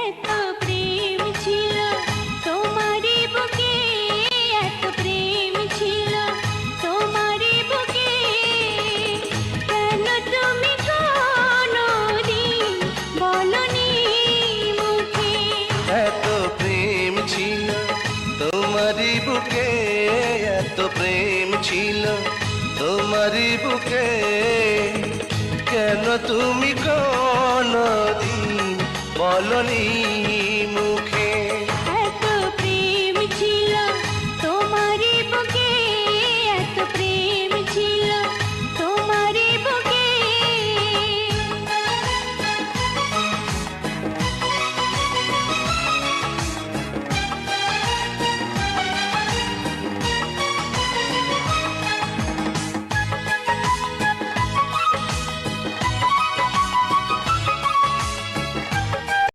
এত প্রেম ছিল তোমারই বুকে, এত প্রেম ছিল তোমারই বুকে, কেন তুমি কোনদিন বলনি মুখে? এত প্রেম ছিল তোমারই বুকে, এত প্রেম ছিল তোমারই বুকে, কেন তুমি কোনদিন বলনি